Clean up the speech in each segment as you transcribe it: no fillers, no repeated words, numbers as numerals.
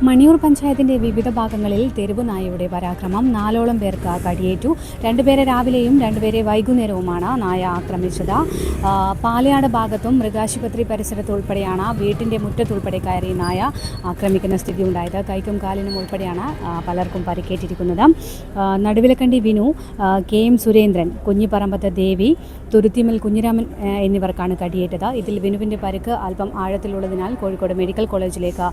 മണിയൂർ പഞ്ചായത്തിന്റെ വിവിധ ഭാഗങ്ങളിൽ തെരുവ് നായയുടെ പരാക്രമം 4ഓളം പേർക്ക് കടിയേറ്റു. 2 പേരെ രാവിലെയും 2 പേരെ വൈകുന്നേരവുമാണ് നായ ആക്രമിച്ചത്. പാലയാട് ഭാഗത്തും മൃഗാശുപത്രി പരിസരത്ത് ഉൾപ്പെടെയാണ് വീട്ടിൻ്റെ മുറ്റത്തുൾപ്പെടെ കയറി നായ ആക്രമിക്കുന്ന സ്ഥിതി ഉണ്ടായത്. കൈക്കും കാലിനും ഉൾപ്പെടെയാണ് പലർക്കും പരിക്കേറ്റിരിക്കുന്നത്. നടുവിലക്കണ്ടി വിനു, KM സുരേന്ദ്രൻ, കുഞ്ഞിപ്പറമ്പത്ത് ദേവി, തുരുത്തിമൽ കുഞ്ഞിരാമൻ എന്നിവർക്കാണ് കടിയേറ്റത്. ഇതിൽ വിനുവിൻ്റെ പരിക്ക് അല്പം ആഴത്തിലുള്ളതിനാൽ കോഴിക്കോട് മെഡിക്കൽ കോളേജിലേക്ക്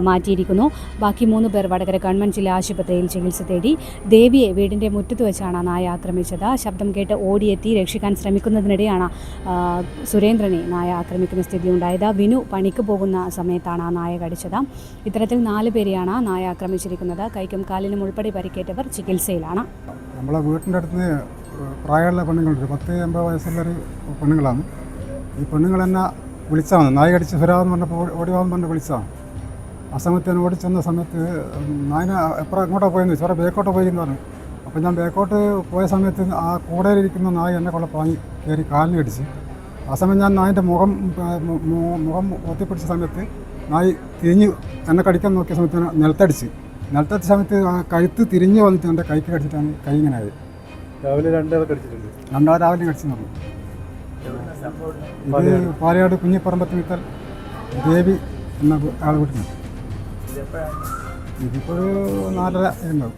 മാറ്റിയിരിക്കുന്നു. ബാക്കി 3 പേർ വടകര ഗവൺമെൻറ് ജില്ലാ ആശുപത്രിയിൽ ചികിത്സ തേടി. ദേവിയെ വീടിൻ്റെ മുറ്റത്ത് വെച്ചാണ് നായ ആക്രമിച്ചത്. ശബ്ദം കേട്ട് ഓടിയെത്തി രക്ഷിക്കാൻ ശ്രമിക്കുന്നതിനിടെയാണ് സുരേന്ദ്രനെ നായ ആക്രമിക്കുന്ന സ്ഥിതി ഉണ്ടായത്. വിനു പണിക്ക് പോകുന്ന സമയത്താണ് ആ നായ കടിച്ചത്. ഇത്തരത്തിൽ 4 പേരെയാണ് നായ ആക്രമിച്ചിരിക്കുന്നത്. കൈക്കും കാലിനും ഉൾപ്പെടെ പരിക്കേറ്റവർ ചികിത്സയിലാണ്. നമ്മളെ വീട്ടിൻ്റെ അടുത്ത് പ്രായമുള്ള പെണ്ണുങ്ങളുണ്ട്. 10-80 വയസ്സുള്ളൊരു പെണ്ണുങ്ങളാണ്. ഈ പെണ്ണുങ്ങൾ എന്നെ വിളിച്ചാണ്, നായ കടിച്ച് വരാമെന്ന് പറഞ്ഞപ്പോൾ ഓടിവാന്ന് പറഞ്ഞ് വിളിച്ചാണ്. ആ സമയത്ത് ഞാൻ ഓടിച്ചെന്ന സമയത്ത് നായന എപ്പോഴും എങ്ങോട്ടാണ് പോയെന്ന് ചോദിച്ചു. അവിടെ ബേക്കോട്ട് പോയി എന്ന് പറഞ്ഞു. അപ്പോൾ ഞാൻ ബേക്കോട്ട് പോയ സമയത്ത് ആ കൂടയിലിരിക്കുന്ന നായ എന്നെ കൊള്ള പാങ്ങി കയറി കാലിന് കടിച്ച്. ആ സമയം ഞാൻ നായൻ്റെ മുഖം ഒത്തിപ്പിടിച്ച സമയത്ത് നായി തിരിഞ്ഞ് എന്നെ കടിക്കാൻ നോക്കിയ സമയത്ത് നിലത്തടിച്ച് സമയത്ത് ആ കഴുത്ത് തിരിഞ്ഞ് വന്നിട്ട് എൻ്റെ കൈക്ക് കടിച്ചിട്ടാണ് കൈ ഇങ്ങനെ ആയത്. രാവിലെ രണ്ടാളെ കടിച്ചിട്ടുണ്ട്. രണ്ടാളെ രാവിലെ കടിച്ചു പറഞ്ഞു. ഇത് പാലയാട് കുഞ്ഞിപ്പറമ്പത്ത് വിത്താൽ ദേവി എന്ന ആൾ വീട്ടിൽ. ഇതിപ്പോൾ ഒരു 4:30 ഉണ്ടാവും.